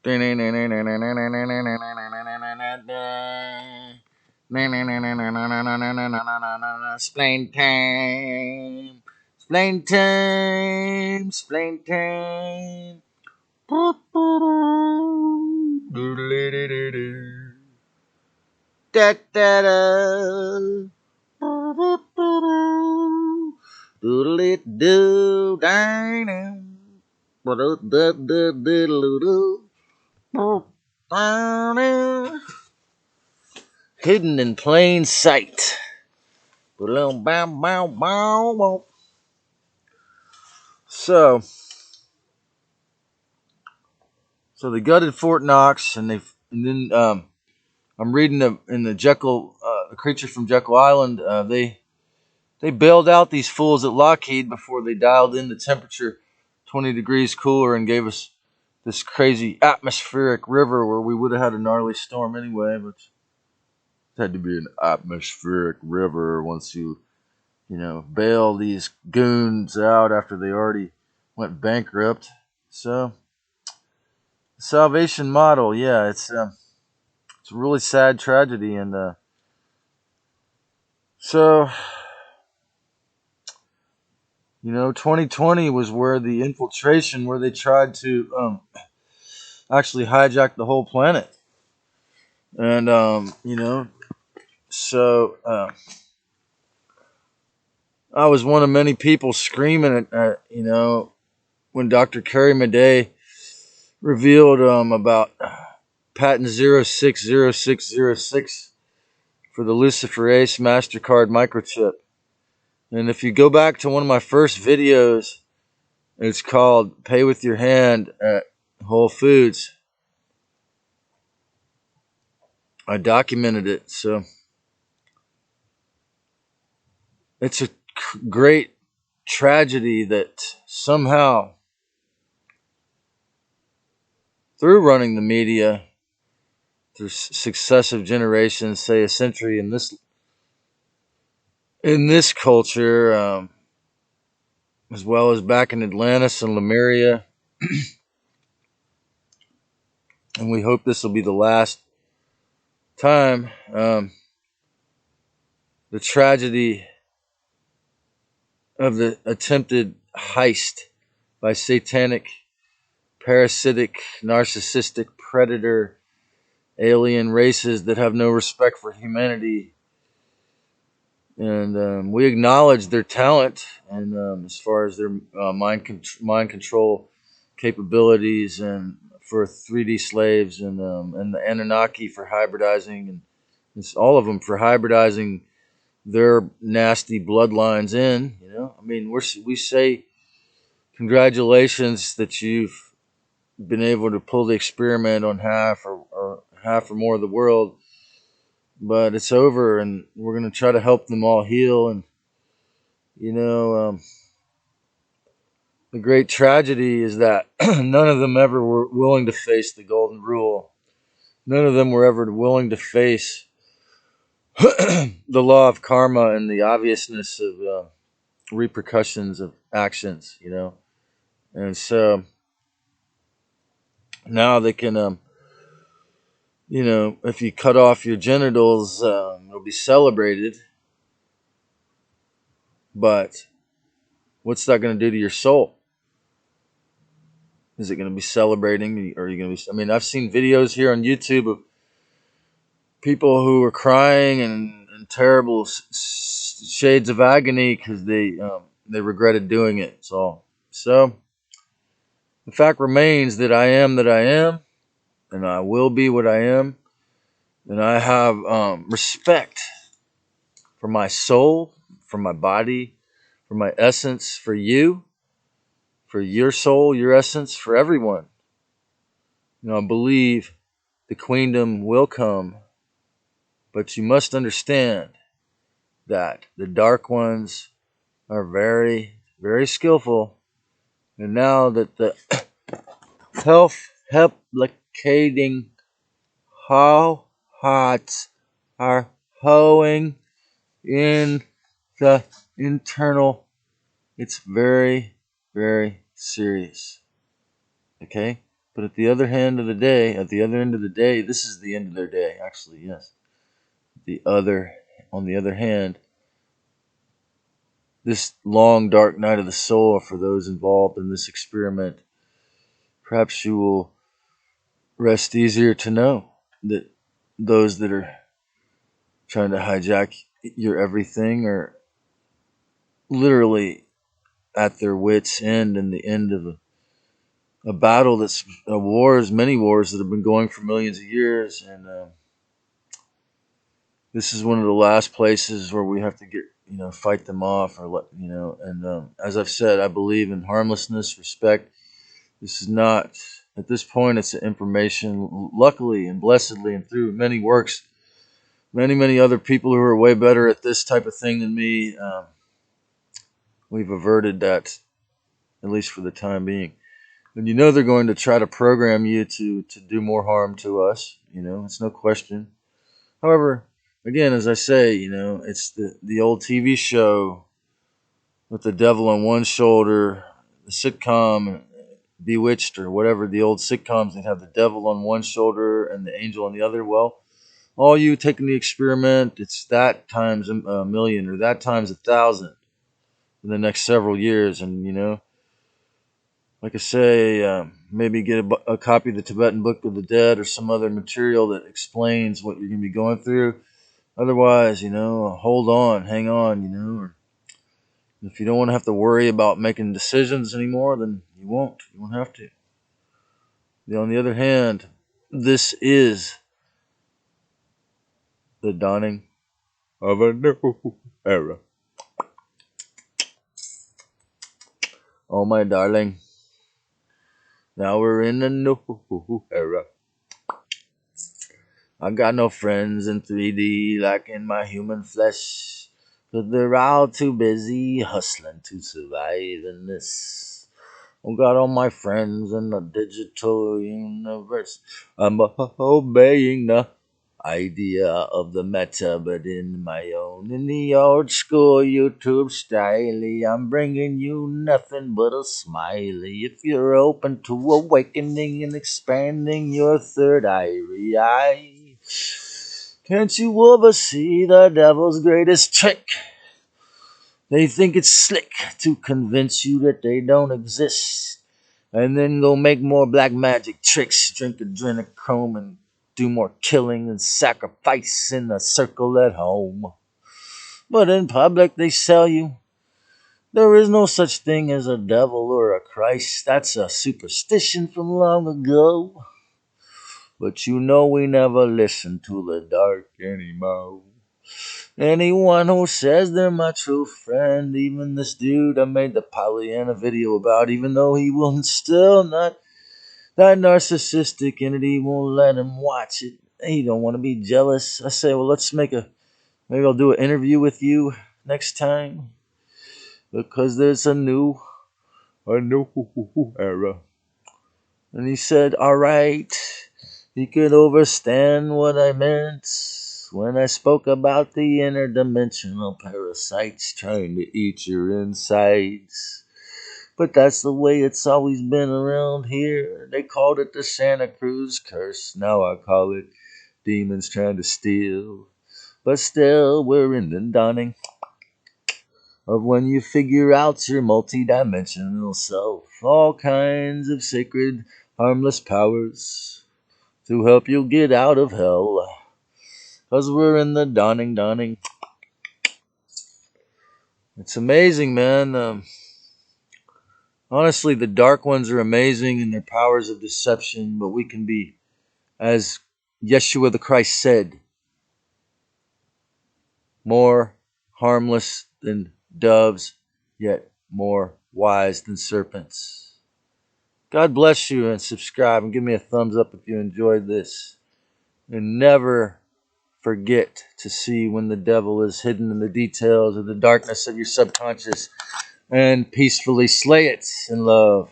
Splain time. Splain time. Splain time. Da da da. Doodle it do dang. Hidden in plain sight. So, so they gutted Fort Knox, and then I'm reading in the Jekyll, the creature from Jekyll Island. They bailed out these fools at Lockheed before they dialed in the temperature 20 degrees cooler and gave us this crazy atmospheric river where we would have had a gnarly storm anyway, but it had to be an atmospheric river once you bail these goons out after they already went bankrupt. So, the Salvation model, yeah, it's a really sad tragedy, and so 2020 was where the infiltration, where they tried to actually hijack the whole planet, and so I was one of many people screaming at when Dr. Kerry Madej revealed about patent 060606 for the luciferase MasterCard microchip. And if you go back to one of my first videos, it's called Pay With Your Hand at Whole Foods. I documented it. So it's a great tragedy that somehow, through running the media, through successive generations, say a century in this culture, as well as back in Atlantis and Lemuria, and we hope this will be the last time. The tragedy of the attempted heist by satanic, parasitic, narcissistic, predator, alien races that have no respect for humanity. And we acknowledge their talent, and as far as their mind control capabilities, and for 3D slaves, and the Anunnaki for hybridizing, and it's all of them for hybridizing their nasty bloodlines in. I mean, we say congratulations that you've been able to pull the experiment on half or half or more of the world, but it's over, and we're going to try to help them all heal. And the great tragedy is that none of them ever were willing to face the golden rule. None of them were ever willing to face the law of karma and the obviousness of repercussions of actions. And so now they can, if you cut off your genitals, it'll be celebrated. But what's that going to do to your soul? Is it going to be celebrating? Or are you going to be? I mean, I've seen videos here on YouTube of people who are crying and in terrible shades of agony because they regretted doing it. So the fact remains that I am that I am, and I will be what I am, and I have respect for my soul, for my body, for my essence, for you, for your soul, your essence, for everyone. I believe the queendom will come, but you must understand that the dark ones are very, very skillful. And now that the self-replicating hearts are hoeing in the internal, it's very, very serious. Okay? But at the other end of the day, this is the end of their day, actually, yes. On the other hand, this long dark night of the soul for those involved in this experiment, perhaps you will rest easier to know that those that are trying to hijack your everything are literally at their wits' end and the end of a battle that's many wars that have been going for millions of years. And this is one of the last places where we have to fight them off and as I've said, I believe in harmlessness, respect. This is not, at this point, it's an information, luckily and blessedly, and through many works, many other people who are way better at this type of thing than me, we've averted that, at least for the time being. And they're going to try to program you to do more harm to us. It's no question. However, again, as I say, it's the old TV show with the devil on one shoulder, the sitcom Bewitched or whatever, the old sitcoms that have the devil on one shoulder and the angel on the other. Well, all you taking the experiment, it's that times a million or that times 1,000 in the next several years. And, like I say, maybe get a copy of the Tibetan Book of the Dead or some other material that explains what you're going to be going through. Otherwise, hold on, hang on, or if you don't want to have to worry about making decisions anymore, then you won't. You won't have to. On the other hand, this is the dawning of a new era. Oh, my darling. Now we're in a new era. I got no friends in 3D like in my human flesh. Cause they're all too busy hustling to survive in this. I got all my friends in the digital universe. I'm obeying the idea of the meta, but in my own, in the old school YouTube style. I'm bringing you nothing but a smiley. If you're open to awakening and expanding your third eye, can't you ever see the devil's greatest trick? They think it's slick to convince you that they don't exist, and then go make more black magic tricks, drink adrenochrome, and do more killing and sacrifice in the circle at home. But in public, they sell you there is no such thing as a devil or a Christ. That's a superstition from long ago. But we never listen to the dark anymore. Anyone who says they're my true friend, even this dude I made the Pollyanna video about, even though he will still not, that narcissistic entity won't let him watch it. He don't want to be jealous. I say, well, maybe I'll do an interview with you next time, because there's a new era. And he said, all right, he could understand what I meant when I spoke about the interdimensional parasites trying to eat your insides. But that's the way it's always been around here. They called it the Santa Cruz curse. Now I call it demons trying to steal. But still, we're in the dawning of when you figure out your multidimensional self. All kinds of sacred, harmless powers to help you get out of hell. 'Cause we're in the dawning. It's amazing, man. Honestly, the dark ones are amazing in their powers of deception, but we can be, as Yeshua the Christ said, more harmless than doves, yet more wise than serpents. God bless you, and subscribe and give me a thumbs up if you enjoyed this. And never forget to see when the devil is hidden in the details of the darkness of your subconscious and peacefully slay it in love.